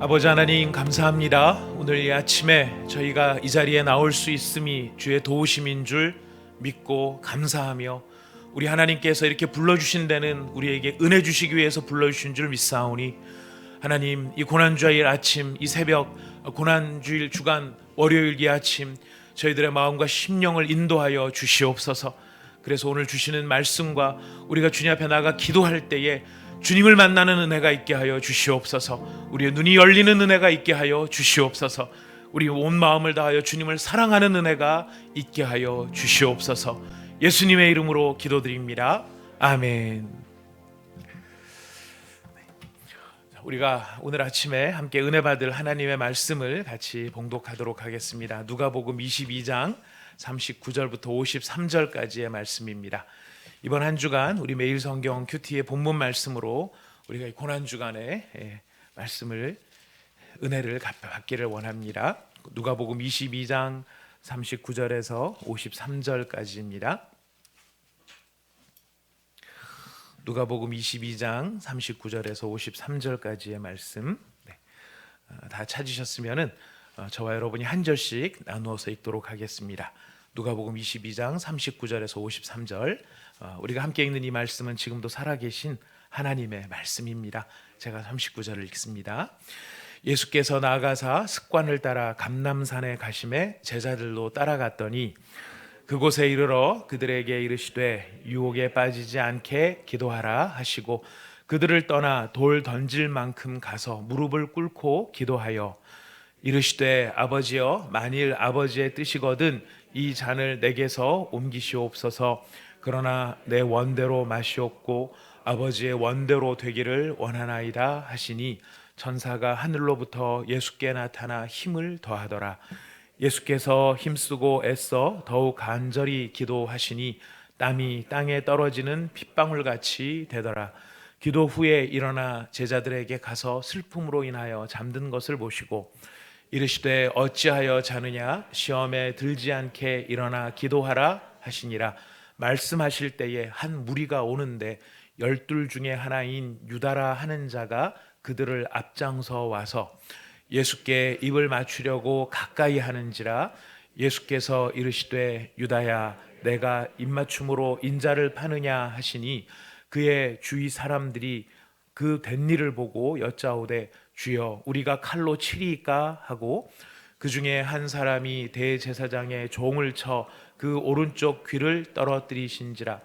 아버지 하나님 감사합니다. 오늘 이 아침에 저희가 이 자리에 나올 수 있음이 주의 도우심인 줄 믿고 감사하며 우리 하나님께서 이렇게 불러주신 데는 우리에게 은혜 주시기 위해서 불러주신 줄 믿사오니 하나님, 이 고난주일 아침, 이 새벽 고난주일 주간 월요일 이 아침 저희들의 마음과 심령을 인도하여 주시옵소서. 그래서 오늘 주시는 말씀과 우리가 주님 앞에 나가 기도할 때에 주님을 만나는 은혜가 있게 하여 주시옵소서. 우리의 눈이 열리는 은혜가 있게 하여 주시옵소서. 우리 온 마음을 다하여 주님을 사랑하는 은혜가 있게 하여 주시옵소서. 예수님의 이름으로 기도드립니다. 아멘. 우리가 오늘 아침에 함께 은혜 받을 하나님의 말씀을 같이 봉독하도록 하겠습니다. 누가복음 22장 39절부터 53절까지의 말씀입니다. 이번 한 주간 우리 매일 성경 큐티의 본문 말씀으로 우리가 고난 주간에 말씀을 은혜를 받기를 원합니다. 누가복음 22장 39절에서 53절까지입니다. 누가복음 22장 39절에서 53절까지의 말씀 다 찾으셨으면은 저와 여러분이 한 절씩 나누어서 읽도록 하겠습니다. 누가복음 22장 39절에서 53절, 우리가 함께 읽는 이 말씀은 지금도 살아계신 하나님의 말씀입니다. 제가 39절을 읽습니다. 예수께서 나아가사 습관을 따라 감람산에 가심에 제자들로 따라갔더니 그곳에 이르러 그들에게 이르시되 유혹에 빠지지 않게 기도하라 하시고 그들을 떠나 돌 던질 만큼 가서 무릎을 꿇고 기도하여 이르시되 아버지여, 만일 아버지의 뜻이거든 이 잔을 내게서 옮기시옵소서. 그러나 내 원대로 마시옵고 아버지의 원대로 되기를 원하나이다 하시니 천사가 하늘로부터 예수께 나타나 힘을 더하더라. 예수께서 힘쓰고 애써 더욱 간절히 기도하시니 땀이 땅에 떨어지는 핏방울같이 되더라. 기도 후에 일어나 제자들에게 가서 슬픔으로 인하여 잠든 것을 보시고 이르시되 어찌하여 자느냐, 시험에 들지 않게 일어나 기도하라 하시니라. 말씀하실 때에 한 무리가 오는데 12 중에 하나인 유다라 하는 자가 그들을 앞장서 와서 예수께 입을 맞추려고 가까이 하는지라. 예수께서 이르시되 유다야, 내가 입맞춤으로 인자를 파느냐 하시니 그의 주위 사람들이 그 된 일을 보고 여짜오되 주여, 우리가 칼로 치리이까 하고 그 중에 한 사람이 대제사장의 종을 쳐 그 오른쪽 귀를 떨어뜨리신지라.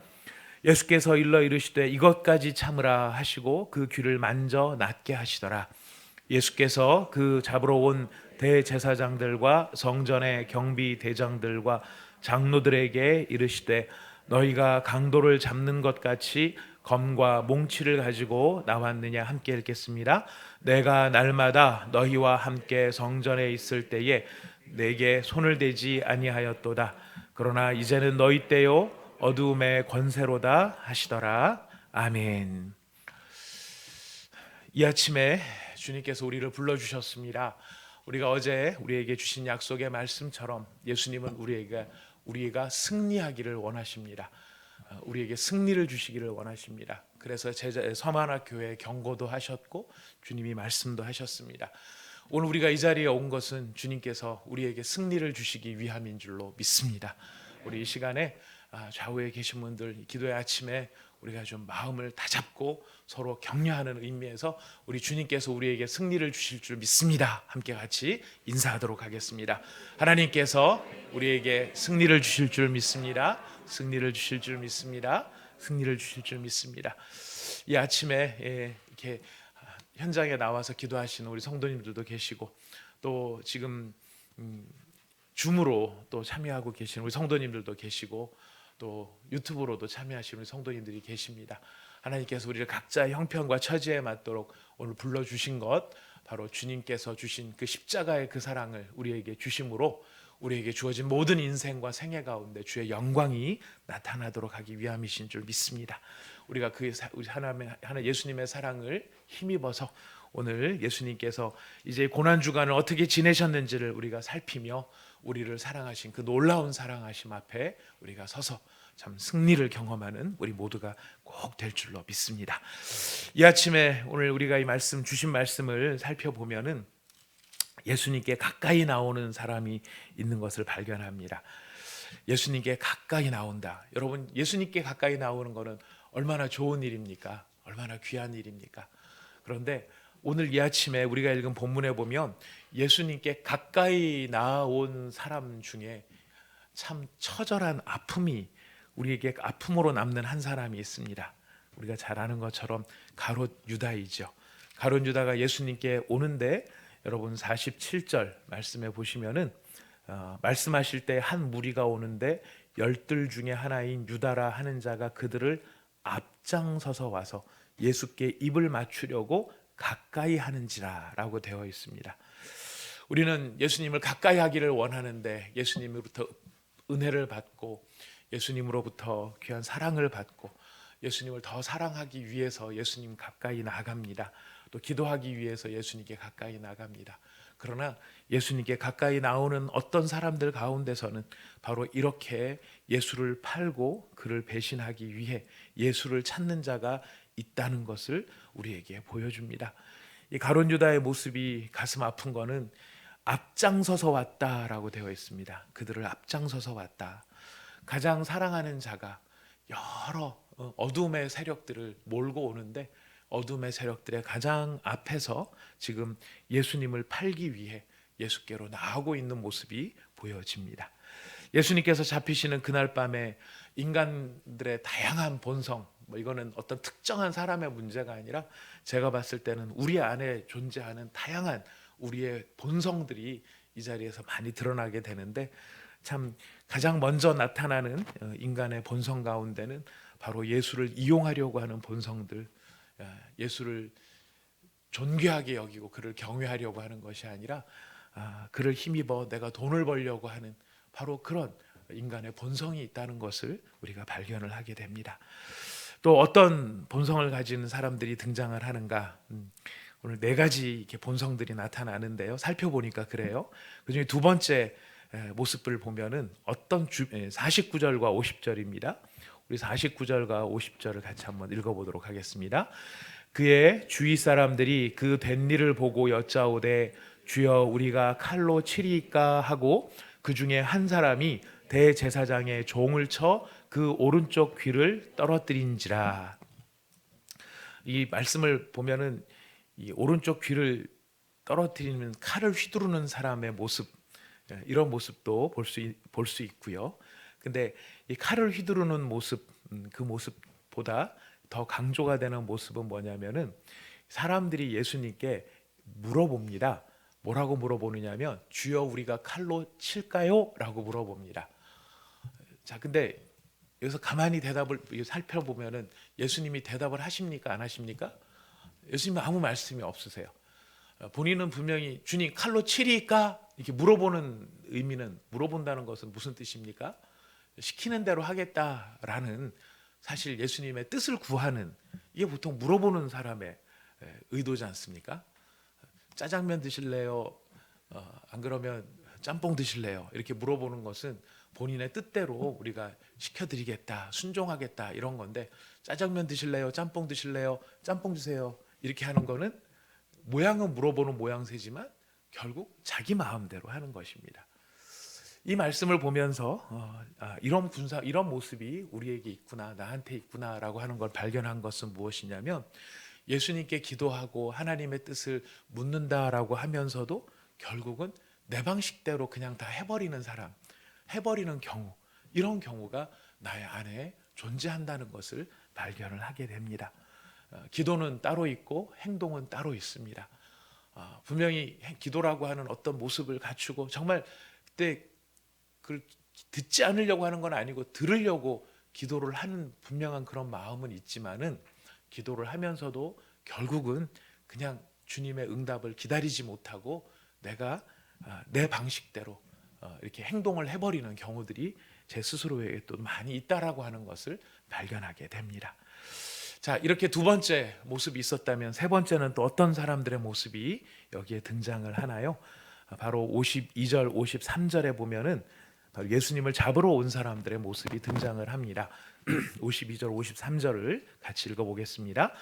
예수께서 일러 이르시되 이것까지 참으라 하시고 그 귀를 만져 낫게 하시더라. 예수께서 그 잡으러 온 대제사장들과 성전의 경비 대장들과 장로들에게 이르시되 너희가 강도를 잡는 것 같이 검과 몽치를 가지고 나왔느냐. 함께 읽겠습니다. 내가 날마다 너희와 함께 성전에 있을 때에 내게 손을 대지 아니하였도다. 그러나 이제는 너희 때요 어두움의 권세로다 하시더라. 아멘. 이 아침에 주님께서 우리를 불러주셨습니다. 우리가 어제 우리에게 주신 약속의 말씀처럼 예수님은 우리가 승리하기를 원하십니다. 우리에게 승리를 주시기를 원하십니다. 그래서 서만화 교회 경고도 하셨고 주님이 말씀도 하셨습니다. 오늘 우리가 이 자리에 온 것은 주님께서 우리에게 승리를 주시기 위함인 줄로 믿습니다. 우리 이 시간에 좌우에 계신 분들, 기도의 아침에 우리가 좀 마음을 다잡고 서로 격려하는 의미에서 우리 주님께서 우리에게 승리를 주실 줄 믿습니다. 함께 같이 인사하도록 하겠습니다. 하나님께서 우리에게 승리를 주실 줄 믿습니다. 승리를 주실 줄 믿습니다. 승리를 주실 줄 믿습니다. 이 아침에 이렇게 현장에 나와서 기도하시는 우리 성도님들도 계시고 또 지금 줌으로 또 참여하고 계시는 우리 성도님들도 계시고 또 유튜브로도 참여하시는 우리 성도님들이 계십니다. 하나님께서 우리를 각자의 형편과 처지에 맞도록 오늘 불러주신 것, 바로 주님께서 주신 그 십자가의 그 사랑을 우리에게 주심으로 우리에게 주어진 모든 인생과 생애 가운데 주의 영광이 나타나도록 하기 위함이신 줄 믿습니다. 우리가 그 예수님의 사랑을 힘입어서 오늘 예수님께서 이제 고난 주간을 어떻게 지내셨는지를 우리가 살피며 우리를 사랑하신 그 놀라운 사랑하심 앞에 우리가 서서 참 승리를 경험하는 우리 모두가 꼭 될 줄로 믿습니다. 이 아침에 오늘 우리가 이 말씀 주신 말씀을 살펴보면은 예수님께 가까이 나오는 사람이 있는 것을 발견합니다. 예수님께 가까이 나온다. 여러분, 예수님께 가까이 나오는 것은 얼마나 좋은 일입니까? 얼마나 귀한 일입니까? 그런데 오늘 이 아침에 우리가 읽은 본문에 보면 예수님께 가까이 나온 사람 중에 참 처절한 아픔이, 우리에게 아픔으로 남는 한 사람이 있습니다. 우리가 잘 아는 것처럼 가롯 유다이죠. 가롯 유다가 예수님께 오는데, 여러분 47절 말씀에 보시면은 말씀하실 때 한 무리가 오는데 열둘 중에 하나인 유다라 하는 자가 그들을 앞장서서 와서 예수께 입을 맞추려고 가까이 하는지라 라고 되어 있습니다. 우리는 예수님을 가까이 하기를 원하는데 예수님으로부터 은혜를 받고 예수님으로부터 귀한 사랑을 받고 예수님을 더 사랑하기 위해서 예수님 가까이 나갑니다. 또 기도하기 위해서 예수님께 가까이 나갑니다. 그러나 예수님께 가까이 나오는 어떤 사람들 가운데서는 바로 이렇게 예수를 팔고 그를 배신하기 위해 예수를 찾는 자가 있다는 것을 우리에게 보여줍니다. 이 가룟 유다의 모습이 가슴 아픈 거는 앞장서서 왔다라고 되어 있습니다. 그들을 앞장서서 왔다. 가장 사랑하는 자가 여러 어둠의 세력들을 몰고 오는데 어둠의 세력들의 가장 앞에서 지금 예수님을 팔기 위해 예수께로 나아오고 있는 모습이 보여집니다. 예수님께서 잡히시는 그날 밤에 인간들의 다양한 본성, 이거는 어떤 특정한 사람의 문제가 아니라 제가 봤을 때는 우리 안에 존재하는 다양한 우리의 본성들이 이 자리에서 많이 드러나게 되는데, 참 가장 먼저 나타나는 인간의 본성 가운데는 바로 예수를 이용하려고 하는 본성들, 예수를 존귀하게 여기고 그를 경외하려고 하는 것이 아니라 그를 힘입어 내가 돈을 벌려고 하는 바로 그런 인간의 본성이 있다는 것을 우리가 발견을 하게 됩니다. 또 어떤 본성을 가진 사람들이 등장을 하는가? 오늘 네 가지 이렇게 본성들이 나타나는데요. 살펴보니까 그래요. 그중에 두 번째 모습을 보면은 어떤 49절과 50절입니다. 우리 49절과 50절을 같이 한번 읽어보도록 하겠습니다. 그의 주위 사람들이 그 된 일을 보고 여짜오되 주여 우리가 칼로 치리까 하고 그 중에 한 사람이 대제사장의 종을 쳐 그 오른쪽 귀를 떨어뜨린지라. 이 말씀을 보면은 이 오른쪽 귀를 떨어뜨리는 칼을 휘두르는 사람의 모습, 이런 모습도 볼 수 있고요. 근데 이 칼을 휘두르는 모습, 그 모습보다 더 강조가 되는 모습은 뭐냐면은 사람들이 예수님께 물어봅니다. 뭐라고 물어보느냐면 주여 우리가 칼로 칠까요? 라고 물어봅니다. 자, 근데 여기서 가만히 대답을 살펴보면은 예수님이 대답을 하십니까? 안 하십니까? 예수님은 아무 말씀이 없으세요. 본인은 분명히 주님 칼로 치리까? 이렇게 물어보는 의미는, 물어본다는 것은 무슨 뜻입니까? 시키는 대로 하겠다라는, 사실 예수님의 뜻을 구하는, 이게 보통 물어보는 사람의 의도지 않습니까? 짜장면 드실래요? 안 그러면 짬뽕 드실래요? 이렇게 물어보는 것은 본인의 뜻대로 우리가 시켜드리겠다, 순종하겠다 이런 건데, 짜장면 드실래요? 짬뽕 드실래요? 짬뽕 주세요. 이렇게 하는 거는 모양은 물어보는 모양새지만 결국 자기 마음대로 하는 것입니다. 이 말씀을 보면서 이런 모습이 우리에게 있구나, 나한테 있구나라고 하는 걸 발견한 것은 무엇이냐면, 예수님께 기도하고 하나님의 뜻을 묻는다라고 하면서도 결국은 내 방식대로 그냥 다 해버리는 사람, 해버리는 경우, 이런 경우가 나의 안에 존재한다는 것을 발견을 하게 됩니다. 기도는 따로 있고 행동은 따로 있습니다. 분명히 기도라고 하는 어떤 모습을 갖추고 정말 그때 그걸 듣지 않으려고 하는 건 아니고 들으려고 기도를 하는 분명한 그런 마음은 있지만은, 기도를 하면서도 결국은 그냥 주님의 응답을 기다리지 못하고 내가 내 방식대로 이렇게 행동을 해버리는 경우들이 제 스스로에게 또 많이 있다라고 하는 것을 발견하게 됩니다. 자, 이렇게 두 번째 모습이 있었다면 세 번째는 또 어떤 사람들의 모습이 여기에 등장을 하나요? 바로 52절, 53절에 보면은 바로 예수님을 잡으러 온 사람들의 모습이 등장을 합니다. 52절, 53절을 같이 읽어보겠습니다.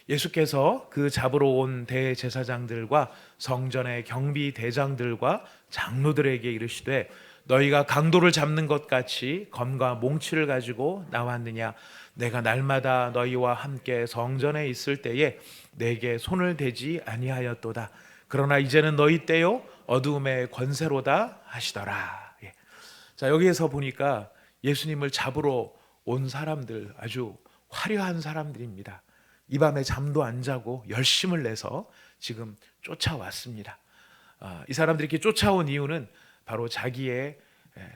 예수께서 그 잡으러 온 대제사장들과 성전의 경비 대장들과 장로들에게 이르시되 너희가 강도를 잡는 것 같이 검과 몽치를 가지고 나왔느냐? 내가 날마다 너희와 함께 성전에 있을 때에 내게 손을 대지 아니하였도다. 그러나 이제는 너희 때요 어두움의 권세로다 하시더라. 예. 자, 여기에서 보니까 예수님을 잡으러 온 사람들 아주 화려한 사람들입니다. 이 밤에 잠도 안 자고 열심을 내서 지금 쫓아왔습니다. 이 사람들이 이렇게 쫓아온 이유는 바로 자기의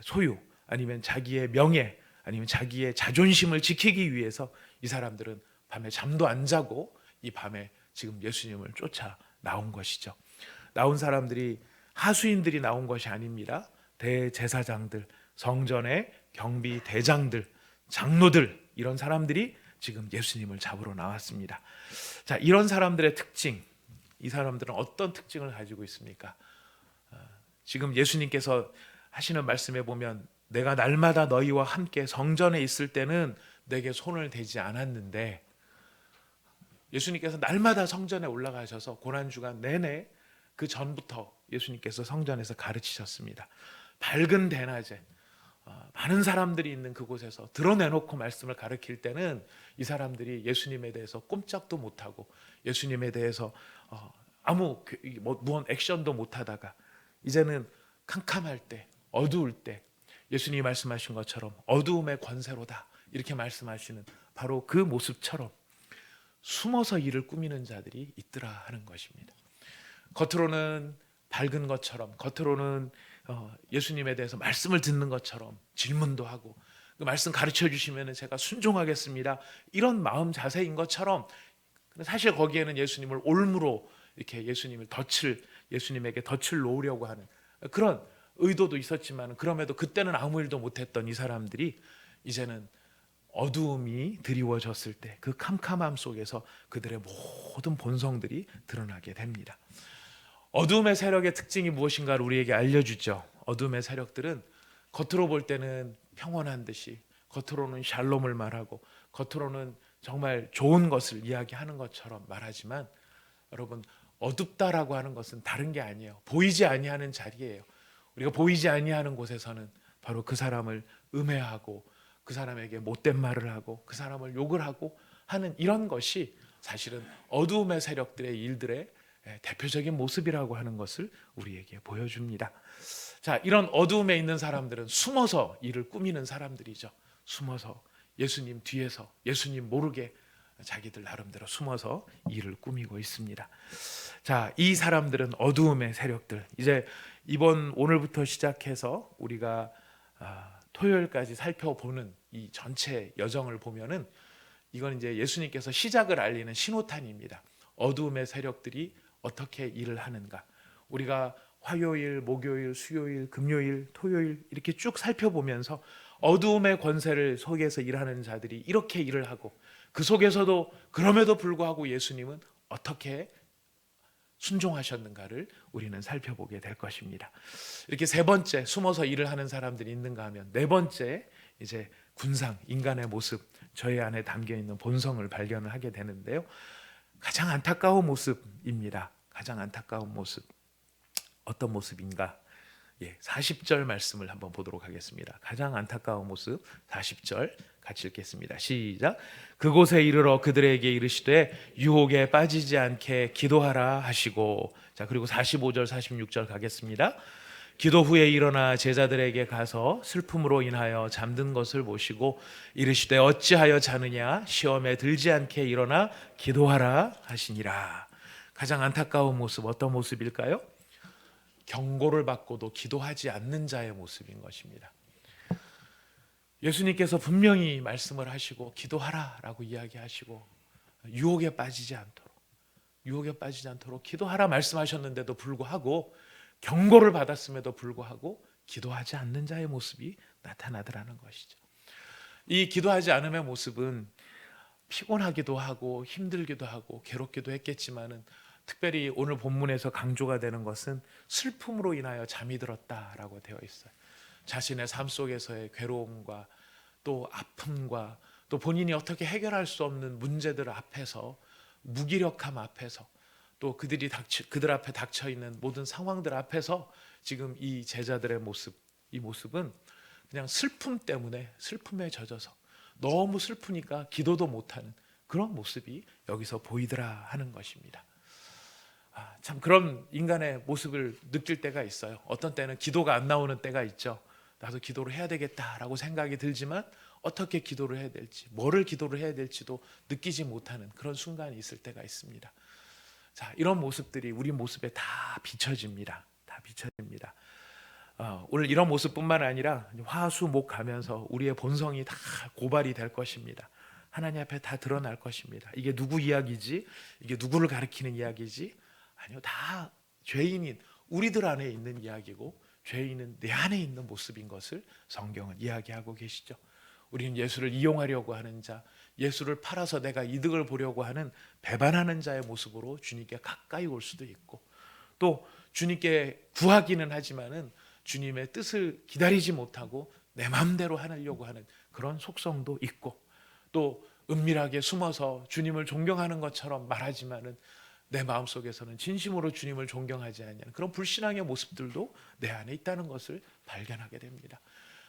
소유 아니면 자기의 명예 아니면 자기의 자존심을 지키기 위해서 이 사람들은 밤에 잠도 안 자고 이 밤에 지금 예수님을 쫓아 나온 것이죠. 나온 사람들이 하수인들이 나온 것이 아닙니다. 대제사장들, 성전의 경비 대장들, 장로들 이런 사람들이 지금 예수님을 잡으러 나왔습니다. 자, 이런 사람들의 특징, 이 사람들은 어떤 특징을 가지고 있습니까? 지금 예수님께서 하시는 말씀에 보면 내가 날마다 너희와 함께 성전에 있을 때는 내게 손을 대지 않았는데, 예수님께서 날마다 성전에 올라가셔서 고난주간 내내 그 전부터 예수님께서 성전에서 가르치셨습니다. 밝은 대낮에 많은 사람들이 있는 그곳에서 드러내놓고 말씀을 가르칠 때는 이 사람들이 예수님에 대해서 꼼짝도 못하고 예수님에 대해서 아무 무언 액션도 못하다가 이제는 캄캄할 때, 어두울 때 예수님이 말씀하신 것처럼 어두움의 권세로다 이렇게 말씀하시는 바로 그 모습처럼 숨어서 일을 꾸미는 자들이 있더라 하는 것입니다. 겉으로는 밝은 것처럼, 겉으로는 예수님에 대해서 말씀을 듣는 것처럼 질문도 하고 그 말씀 가르쳐 주시면 제가 순종하겠습니다 이런 마음 자세인 것처럼, 사실 거기에는 예수님을 올무로 이렇게 예수님에게 덫을 놓으려고 하는 그런 의도도 있었지만, 그럼에도 그때는 아무 일도 못했던 이 사람들이 이제는 어두움이 드리워졌을 때 그 캄캄함 속에서 그들의 모든 본성들이 드러나게 됩니다. 어두움의 세력의 특징이 무엇인가를 우리에게 알려주죠. 어두움의 세력들은 겉으로 볼 때는 평온한 듯이, 겉으로는 샬롬을 말하고 겉으로는 정말 좋은 것을 이야기하는 것처럼 말하지만, 여러분, 어둡다라고 하는 것은 다른 게 아니에요. 보이지 아니하는 자리예요. 우리가 보이지 아니하는 곳에서는 바로 그 사람을 음해하고 그 사람에게 못된 말을 하고 그 사람을 욕을 하고 하는 이런 것이 사실은 어두움의 세력들의 일들의 대표적인 모습이라고 하는 것을 우리에게 보여줍니다. 자, 이런 어두움에 있는 사람들은 숨어서 일을 꾸미는 사람들이죠. 숨어서 예수님 뒤에서 예수님 모르게 자기들 나름대로 숨어서 일을 꾸미고 있습니다. 자, 이 사람들은 어두움의 세력들. 이제 오늘부터 시작해서 우리가 토요일까지 살펴보는 이 전체 여정을 보면은 이건 이제 예수님께서 시작을 알리는 신호탄입니다. 어두움의 세력들이 어떻게 일을 하는가. 우리가 화요일, 목요일, 수요일, 금요일, 토요일 이렇게 쭉 살펴보면서 어두움의 권세를 속에서 일하는 자들이 이렇게 일을 하고, 그 속에서도 그럼에도 불구하고 예수님은 어떻게 순종하셨는가를 우리는 살펴보게 될 것입니다. 이렇게 세 번째 숨어서 일을 하는 사람들이 있는가 하면, 네 번째 이제 군상, 인간의 모습, 저희 안에 담겨 있는 본성을 발견을 하게 되는데요. 가장 안타까운 모습입니다. 가장 안타까운 모습. 어떤 모습인가? 40절 말씀을 한번 보도록 하겠습니다. 가장 안타까운 모습 40절 같이 읽겠습니다. 시작. 그곳에 이르러 그들에게 이르시되 유혹에 빠지지 않게 기도하라 하시고, 자, 그리고 45절 46절 가겠습니다. 기도 후에 일어나 제자들에게 가서 슬픔으로 인하여 잠든 것을 보시고 이르시되 어찌하여 자느냐, 시험에 들지 않게 일어나 기도하라 하시니라. 가장 안타까운 모습, 어떤 모습일까요? 경고를 받고도 기도하지 않는 자의 모습인 것입니다. 예수님께서 분명히 말씀을 하시고 기도하라라고 이야기하시고 유혹에 빠지지 않도록 기도하라 말씀하셨는데도 불구하고, 경고를 받았음에도 불구하고 기도하지 않는 자의 모습이 나타나더라는 것이죠. 이 기도하지 않음의 모습은 피곤하기도 하고 힘들기도 하고 괴롭기도 했겠지만은, 특별히 오늘 본문에서 강조가 되는 것은 슬픔으로 인하여 잠이 들었다라고 되어 있어요. 자신의 삶 속에서의 괴로움과 또 아픔과 또 본인이 어떻게 해결할 수 없는 문제들 앞에서, 무기력함 앞에서, 또 그들 앞에 닥쳐 있는 모든 상황들 앞에서 지금 이 제자들의 모습, 이 모습은 그냥 슬픔 때문에 슬픔에 젖어서 너무 슬프니까 기도도 못하는 그런 모습이 여기서 보이더라 하는 것입니다. 참 그런 인간의 모습을 느낄 때가 있어요. 어떤 때는 기도가 안 나오는 때가 있죠. 나도 기도를 해야 되겠다라고 생각이 들지만 어떻게 기도를 해야 될지, 뭐를 기도를 해야 될지도 느끼지 못하는 그런 순간이 있을 때가 있습니다. 자, 이런 모습들이 우리 모습에 다 비춰집니다. 다 비춰집니다. 오늘 이런 모습뿐만 아니라 화수목 가면서 우리의 본성이 다 고발이 될 것입니다. 하나님 앞에 다 드러날 것입니다. 이게 누구 이야기지? 이게 누구를 가리키는 이야기지? 아니요, 다 죄인인 우리들 안에 있는 이야기고, 죄인은 내 안에 있는 모습인 것을 성경은 이야기하고 계시죠. 우리는 예수를 이용하려고 하는 자, 예수를 팔아서 내가 이득을 보려고 하는 배반하는 자의 모습으로 주님께 가까이 올 수도 있고, 또 주님께 구하기는 하지만은 주님의 뜻을 기다리지 못하고 내 마음대로 하려고 하는 그런 속성도 있고, 또 은밀하게 숨어서 주님을 존경하는 것처럼 말하지만은 내 마음속에서는 진심으로 주님을 존경하지 않는 그런 불신앙의 모습들도 내 안에 있다는 것을 발견하게 됩니다.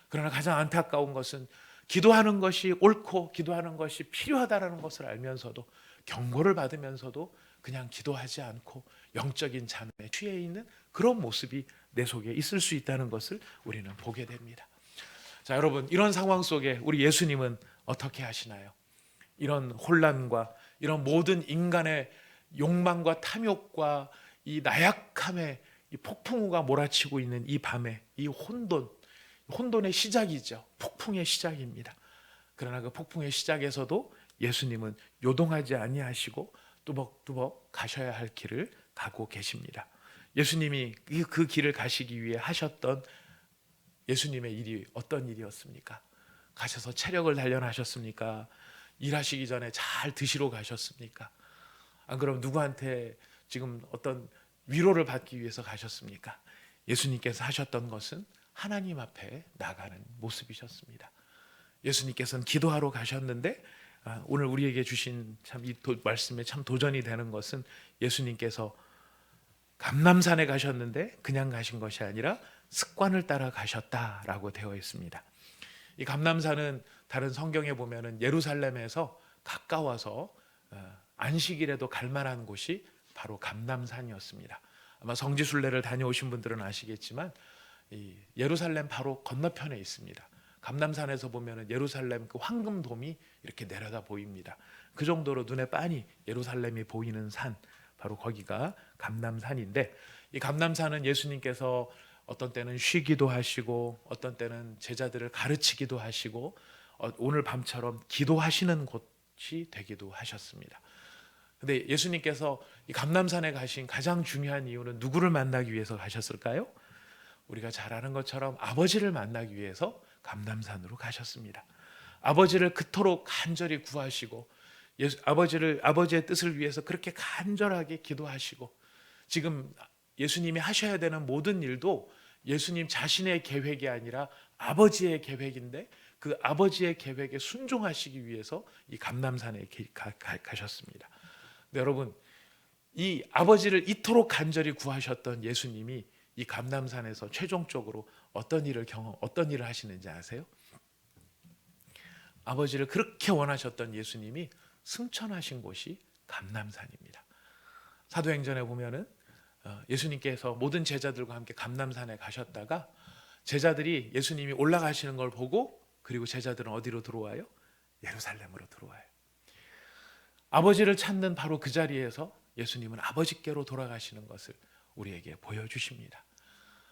그러나 가장 안타까운 것은 기도하는 것이 옳고 기도하는 것이 필요하다는 것을 알면서도, 경고를 받으면서도 그냥 기도하지 않고 영적인 잠에 취해 있는 그런 모습이 내 속에 있을 수 있다는 것을 우리는 보게 됩니다. 자, 여러분, 이런 상황 속에 우리 예수님은 어떻게 하시나요? 이런 혼란과 이런 모든 인간의 욕망과 탐욕과 이 나약함의 이 폭풍우가 몰아치고 있는 이 밤에, 이 혼돈의 시작이죠. 폭풍의 시작입니다. 그러나 그 폭풍의 시작에서도 예수님은 요동하지 아니하시고 뚜벅뚜벅 가셔야 할 길을 가고 계십니다. 예수님이 그 길을 가시기 위해 하셨던 예수님의 일이 어떤 일이었습니까? 가셔서 체력을 단련하셨습니까? 일하시기 전에 잘 드시러 가셨습니까? 안 그럼 누구한테 지금 어떤 위로를 받기 위해서 가셨습니까? 예수님께서 하셨던 것은 하나님 앞에 나가는 모습이셨습니다. 예수님께서는 기도하러 가셨는데, 오늘 우리에게 주신 참 이 말씀에 참 도전이 되는 것은, 예수님께서 감람산에 가셨는데 그냥 가신 것이 아니라 습관을 따라 가셨다라고 되어 있습니다. 이 감람산은 다른 성경에 보면은 예루살렘에서 가까워서 안식일에도 갈 만한 곳이 바로 감람산이었습니다. 아마 성지순례를 다녀오신 분들은 아시겠지만 이 예루살렘 바로 건너편에 있습니다. 감람산에서 보면은 예루살렘 그 황금돔이 이렇게 내려다 보입니다. 그 정도로 눈에 빤히 예루살렘이 보이는 산, 바로 거기가 감람산인데, 이 감람산은 예수님께서 어떤 때는 쉬기도 하시고 어떤 때는 제자들을 가르치기도 하시고 오늘 밤처럼 기도하시는 곳이 되기도 하셨습니다. 근데 예수님께서 이 감람산에 가신 가장 중요한 이유는 누구를 만나기 위해서 가셨을까요? 우리가 잘 아는 것처럼 아버지를 만나기 위해서 감람산으로 가셨습니다. 아버지를 그토록 간절히 구하시고 아버지의 뜻을 위해서 그렇게 간절하게 기도하시고, 지금 예수님이 하셔야 되는 모든 일도 예수님 자신의 계획이 아니라 아버지의 계획인데, 그 아버지의 계획에 순종하시기 위해서 이 감람산에 가셨습니다. 근데 여러분, 이 아버지를 이토록 간절히 구하셨던 예수님이 이 감람산에서 최종적으로 어떤 일을 하시는지 아세요? 아버지를 그렇게 원하셨던 예수님이 승천하신 곳이 감람산입니다. 사도행전에 보면은 예수님께서 모든 제자들과 함께 감람산에 가셨다가 제자들이 예수님이 올라가시는 걸 보고, 그리고 제자들은 어디로 들어와요? 예루살렘으로 들어와요. 아버지를 찾는 바로 그 자리에서 예수님은 아버지께로 돌아가시는 것을 우리에게 보여주십니다.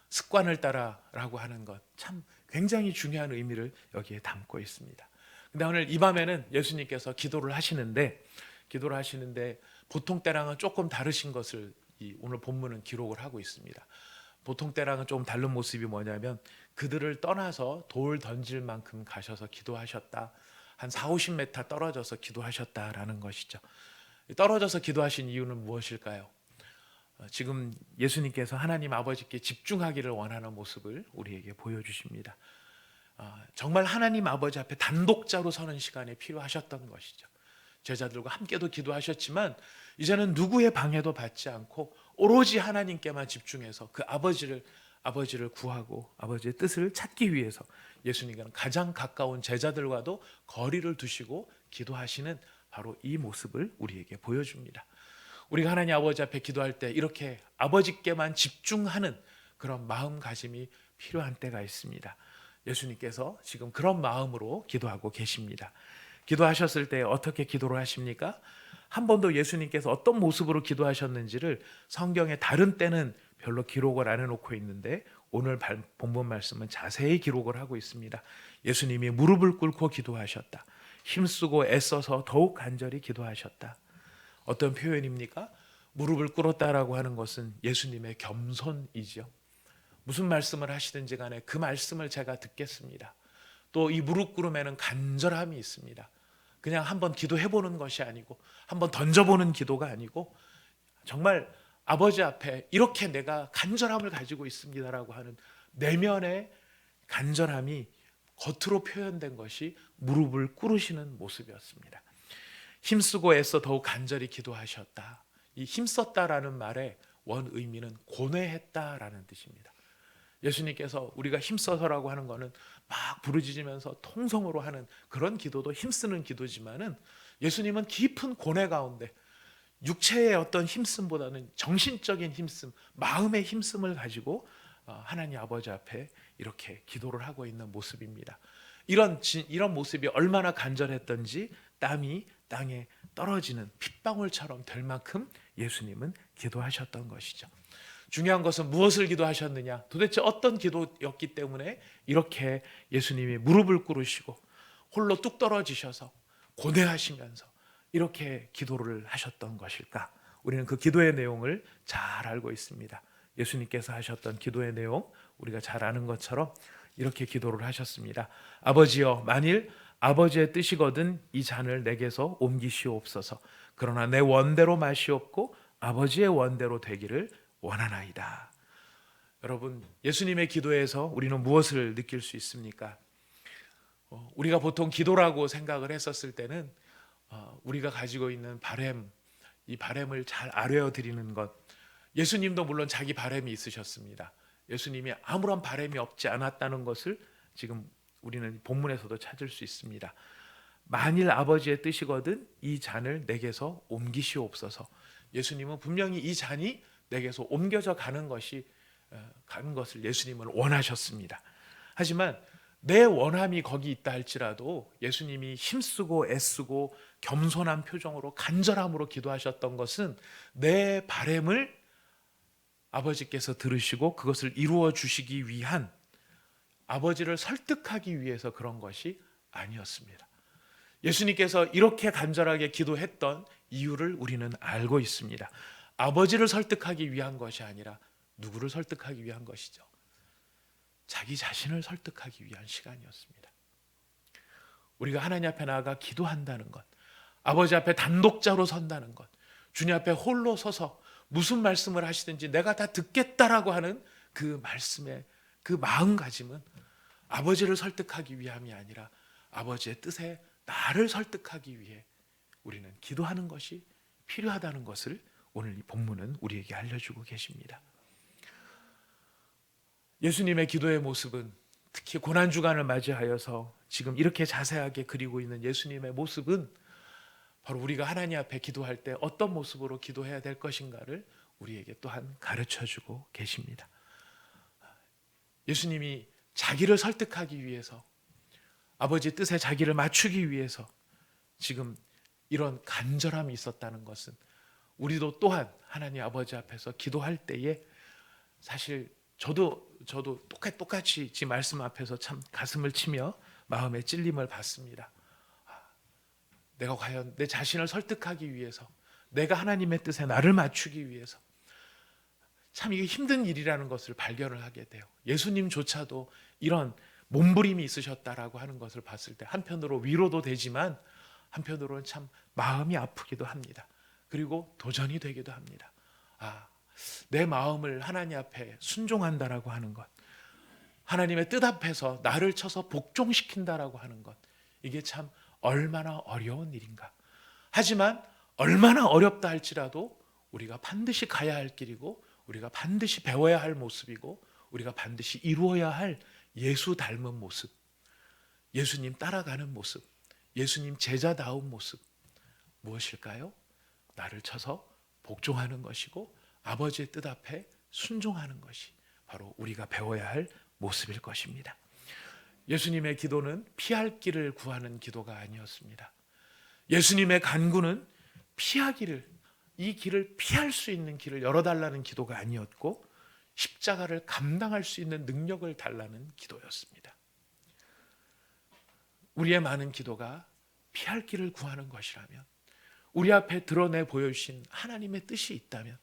습관을 따라라고 하는 것, 참 굉장히 중요한 의미를 여기에 담고 있습니다. 근데 오늘 이 밤에는 예수님께서 기도를 하시는데 보통 때랑은 조금 다르신 것을 오늘 본문은 기록을 하고 있습니다. 보통 때랑은 조금 다른 모습이 뭐냐면, 그들을 떠나서 돌 던질 만큼 가셔서 기도하셨다. 한 40-50m 떨어져서 기도하셨다라는 것이죠. 떨어져서 기도하신 이유는 무엇일까요? 지금 예수님께서 하나님 아버지께 집중하기를 원하는 모습을 우리에게 보여주십니다. 정말 하나님 아버지 앞에 단독자로 서는 시간이 필요하셨던 것이죠. 제자들과 함께도 기도하셨지만 이제는 누구의 방해도 받지 않고 오로지 하나님께만 집중해서 그 아버지를 구하고 아버지의 뜻을 찾기 위해서 예수님께는 가장 가까운 제자들과도 거리를 두시고 기도하시는 바로 이 모습을 우리에게 보여줍니다. 우리가 하나님 아버지 앞에 기도할 때 이렇게 아버지께만 집중하는 그런 마음가짐이 필요한 때가 있습니다. 예수님께서 지금 그런 마음으로 기도하고 계십니다. 기도하셨을 때 어떻게 기도를 하십니까? 한 번도 예수님께서 어떤 모습으로 기도하셨는지를 성경의 다른 때는 별로 기록을 안 해놓고 있는데 오늘 본문 말씀은 자세히 기록을 하고 있습니다. 예수님이 무릎을 꿇고 기도하셨다. 힘쓰고 애써서 더욱 간절히 기도하셨다. 어떤 표현입니까? 무릎을 꿇었다라고 하는 것은 예수님의 겸손이죠. 무슨 말씀을 하시든지 간에 그 말씀을 제가 듣겠습니다. 또 이 무릎 꿇음에는 간절함이 있습니다. 그냥 한번 기도해보는 것이 아니고 한번 던져보는 기도가 아니고 정말 아버지 앞에 이렇게 내가 간절함을 가지고 있습니다라고 하는 내면의 간절함이 겉으로 표현된 것이 무릎을 꿇으시는 모습이었습니다. 힘쓰고 애써 더욱 간절히 기도하셨다. 이 힘썼다라는 말의 원 의미는 고뇌했다라는 뜻입니다. 예수님께서 우리가 힘써서라고 하는 것은 막 부르짖으면서 통성으로 하는 그런 기도도 힘쓰는 기도지만은 예수님은 깊은 고뇌 가운데 육체의 어떤 힘씀보다는 정신적인 힘씀, 마음의 힘씀을 가지고 하나님 아버지 앞에 이렇게 기도를 하고 있는 모습입니다. 이런 모습이 얼마나 간절했던지 땀이 땅에 떨어지는 핏방울처럼 될 만큼 예수님은 기도하셨던 것이죠. 중요한 것은 무엇을 기도하셨느냐, 도대체 어떤 기도였기 때문에 이렇게 예수님이 무릎을 꿇으시고 홀로 뚝 떨어지셔서 고뇌하시면서 이렇게 기도를 하셨던 것일까? 우리는 그 기도의 내용을 잘 알고 있습니다. 예수님께서 하셨던 기도의 내용 우리가 잘 아는 것처럼 이렇게 기도를 하셨습니다. 아버지여, 만일 아버지의 뜻이거든 이 잔을 내게서 옮기시옵소서. 그러나 내 원대로 마시옵고 아버지의 원대로 되기를 원하나이다. 여러분, 예수님의 기도에서 우리는 무엇을 느낄 수 있습니까? 우리가 보통 기도라고 생각을 했었을 때는 우리가 가지고 있는 바램, 이 바램을 잘 아뢰어 드리는 것. 예수님도 물론 자기 바램이 있으셨습니다. 예수님이 아무런 바램이 없지 않았다는 것을 지금 우리는 본문에서도 찾을 수 있습니다. 만일 아버지의 뜻이거든 이 잔을 내게서 옮기시옵소서. 예수님은 분명히 이 잔이 내게서 옮겨져 가는 것을 예수님은 원하셨습니다. 하지만 내 원함이 거기 있다 할지라도 예수님이 힘쓰고 애쓰고 겸손한 표정으로 간절함으로 기도하셨던 것은 내 바램을 아버지께서 들으시고 그것을 이루어 주시기 위한, 아버지를 설득하기 위해서 그런 것이 아니었습니다. 예수님께서 이렇게 간절하게 기도했던 이유를 우리는 알고 있습니다. 아버지를 설득하기 위한 것이 아니라 누구를 설득하기 위한 것이죠? 자기 자신을 설득하기 위한 시간이었습니다. 우리가 하나님 앞에 나아가 기도한다는 것, 아버지 앞에 단독자로 선다는 것, 주님 앞에 홀로 서서 무슨 말씀을 하시든지 내가 다 듣겠다라고 하는 그 말씀의 그 마음가짐은 아버지를 설득하기 위함이 아니라 아버지의 뜻에 나를 설득하기 위해 우리는 기도하는 것이 필요하다는 것을 오늘 이 본문은 우리에게 알려주고 계십니다. 예수님의 기도의 모습은 특히 고난주간을 맞이하여서 지금 이렇게 자세하게 그리고 있는 예수님의 모습은 바로 우리가 하나님 앞에 기도할 때 어떤 모습으로 기도해야 될 것인가를 우리에게 또한 가르쳐주고 계십니다. 예수님이 자기를 설득하기 위해서, 아버지 뜻에 자기를 맞추기 위해서 지금 이런 간절함이 있었다는 것은 우리도 또한 하나님 아버지 앞에서 기도할 때에 사실 저도 똑같이 지 말씀 앞에서 참 가슴을 치며 마음의 찔림을 받습니다. 내가 과연 내 자신을 설득하기 위해서, 내가 하나님의 뜻에 나를 맞추기 위해서 참 이게 힘든 일이라는 것을 발견을 하게 돼요. 예수님조차도 이런 몸부림이 있으셨다라고 하는 것을 봤을 때 한편으로 위로도 되지만 한편으로는 참 마음이 아프기도 합니다. 그리고 도전이 되기도 합니다. 내 마음을 하나님 앞에 순종한다라고 하는 것, 하나님의 뜻 앞에서 나를 쳐서 복종시킨다라고 하는 것, 이게 참 얼마나 어려운 일인가. 하지만 얼마나 어렵다 할지라도 우리가 반드시 가야 할 길이고, 우리가 반드시 배워야 할 모습이고, 우리가 반드시 이루어야 할 예수 닮은 모습, 예수님 따라가는 모습, 예수님 제자다운 모습, 무엇일까요? 나를 쳐서 복종하는 것이고 아버지의 뜻 앞에 순종하는 것이 바로 우리가 배워야 할 모습일 것입니다. 예수님의 기도는 피할 길을 구하는 기도가 아니었습니다. 예수님의 간구는 피하기를, 이 길을 피할 수 있는 길을 열어달라는 기도가 아니었고, 십자가를 감당할 수 있는 능력을 달라는 기도였습니다. 우리의 많은 기도가 피할 길을 구하는 것이라면, 우리 앞에 드러내 보여주신 하나님의 뜻이 있다면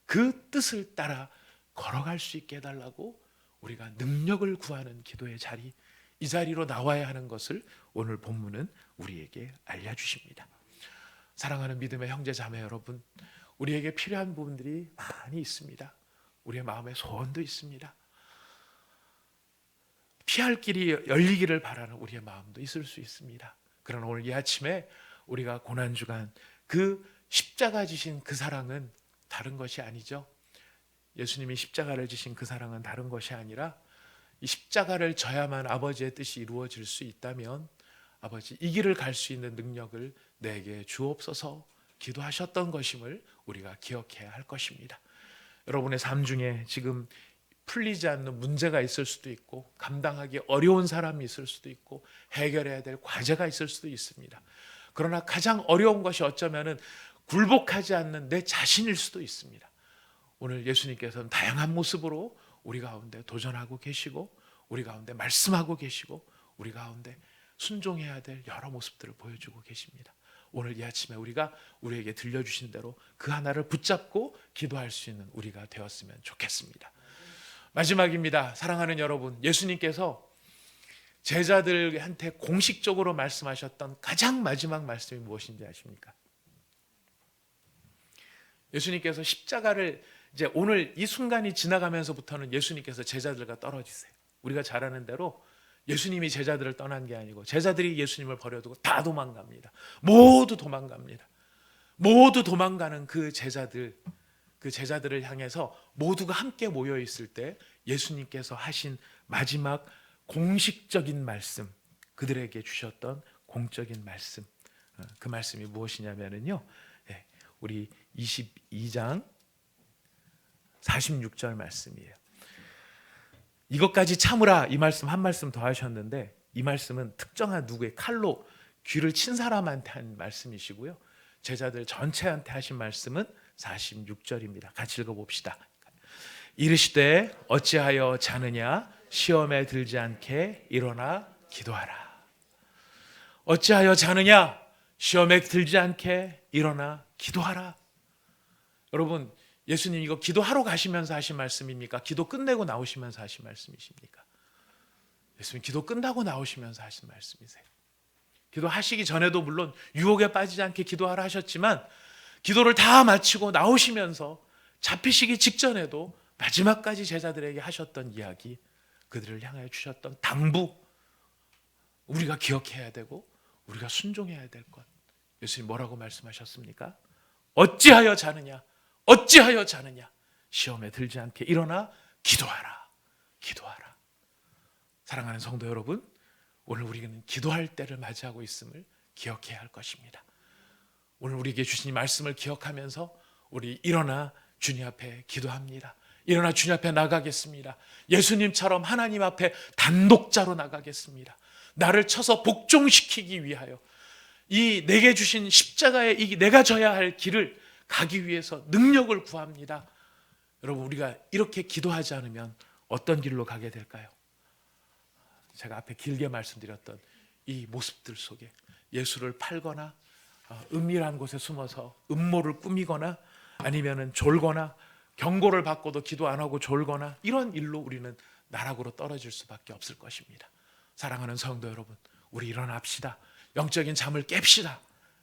그 뜻을 따라 걸어갈 수 있게 해달라고 우리가 능력을 구하는 기도의 자리, 이 자리로 나와야 하는 것을 오늘 본문은 우리에게 알려주십니다. 사랑하는 믿음의 형제 자매 여러분, 우리에게 필요한 부분들이 많이 있습니다. 우리의 마음에 소원도 있습니다. 피할 길이 열리기를 바라는 우리의 마음도 있을 수 있습니다. 그러나 오늘 이 아침에 우리가 고난주간 그 십자가 지신 그 사랑은 다른 것이 아니죠. 예수님이 십자가를 지신 그 사랑은 다른 것이 아니라, 이 십자가를 져야만 아버지의 뜻이 이루어질 수 있다면 아버지 이 길을 갈 수 있는 능력을 내게 주옵소서 기도하셨던 것임을 우리가 기억해야 할 것입니다. 여러분의 삶 중에 지금 풀리지 않는 문제가 있을 수도 있고, 감당하기 어려운 사람이 있을 수도 있고, 해결해야 될 과제가 있을 수도 있습니다. 그러나 가장 어려운 것이 어쩌면은 굴복하지 않는 내 자신일 수도 있습니다. 오늘 예수님께서는 다양한 모습으로 우리 가운데 도전하고 계시고, 우리 가운데 말씀하고 계시고, 우리 가운데 순종해야 될 여러 모습들을 보여주고 계십니다. 오늘 이 아침에 우리가 우리에게 들려주신 대로 그 하나를 붙잡고 기도할 수 있는 우리가 되었으면 좋겠습니다. 마지막입니다. 사랑하는 여러분, 예수님께서 제자들한테 공식적으로 말씀하셨던 가장 마지막 말씀이 무엇인지 아십니까? 예수님께서 십자가를, 이제 오늘 이 순간이 지나가면서부터는 예수님께서 제자들과 떨어지세요. 우리가 잘 아는 대로 예수님이 제자들을 떠난 게 아니고 제자들이 예수님을 버려두고 다 도망갑니다. 모두 도망갑니다. 모두 도망가는 그 제자들을 향해서 모두가 함께 모여 있을 때 예수님께서 하신 마지막 공식적인 말씀, 그들에게 주셨던 공적인 말씀, 그 말씀이 무엇이냐면요, 우리 22장 46절 말씀이에요. 이것까지 참으라, 이 말씀 한 말씀 더 하셨는데, 이 말씀은 특정한 누구의 칼로 귀를 친 사람한테 한 말씀이시고요, 제자들 전체한테 하신 말씀은 46절입니다. 같이 읽어봅시다. 이르시되 어찌하여 자느냐, 시험에 들지 않게 일어나 기도하라. 어찌하여 자느냐, 시험에 들지 않게 일어나 기도하라. 여러분, 예수님 이거 기도하러 가시면서 하신 말씀입니까? 기도 끝내고 나오시면서 하신 말씀이십니까? 예수님 기도 끝나고 나오시면서 하신 말씀이세요. 기도하시기 전에도 물론 유혹에 빠지지 않게 기도하라 하셨지만, 기도를 다 마치고 나오시면서 잡히시기 직전에도 마지막까지 제자들에게 하셨던 이야기, 그들을 향하여 주셨던 당부, 우리가 기억해야 되고 우리가 순종해야 될 것, 예수님 뭐라고 말씀하셨습니까? 어찌하여 자느냐, 어찌하여 자느냐, 시험에 들지 않게 일어나 기도하라, 기도하라. 사랑하는 성도 여러분, 오늘 우리는 기도할 때를 맞이하고 있음을 기억해야 할 것입니다. 오늘 우리에게 주신 이 말씀을 기억하면서 우리 일어나 주님 앞에 기도합니다. 일어나 주님 앞에 나가겠습니다. 예수님처럼 하나님 앞에 단독자로 나가겠습니다. 나를 쳐서 복종시키기 위하여 이 내게 주신 십자가의 이 내가 져야 할 길을 가기 위해서 능력을 구합니다. 여러분, 우리가 이렇게 기도하지 않으면 어떤 길로 가게 될까요? 제가 앞에 길게 말씀드렸던 이 모습들 속에 예수를 팔거나 은밀한 곳에 숨어서 음모를 꾸미거나, 아니면은 졸거나, 경고를 받고도 기도 안 하고 졸거나, 이런 일로 우리는 나락으로 떨어질 수밖에 없을 것입니다. 사랑하는 성도 여러분, 우리 일어납시다. 영적인 잠을 깹시다.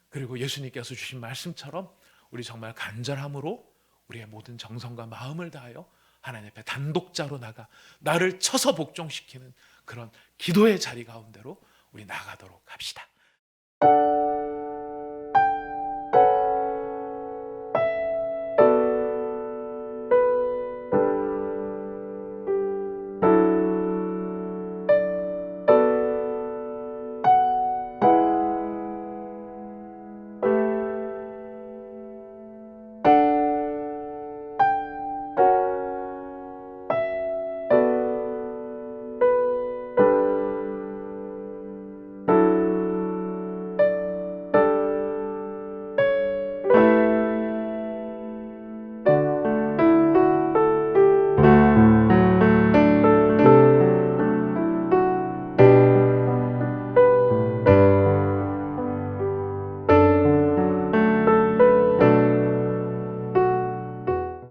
그리고 예수님께서 주신 말씀처럼 우리 정말 간절함으로 우리의 모든 정성과 마음을 다하여 하나님 앞에 단독자로 나가 나를 쳐서 복종시키는 그런 기도의 자리 가운데로 우리 나가도록 합시다.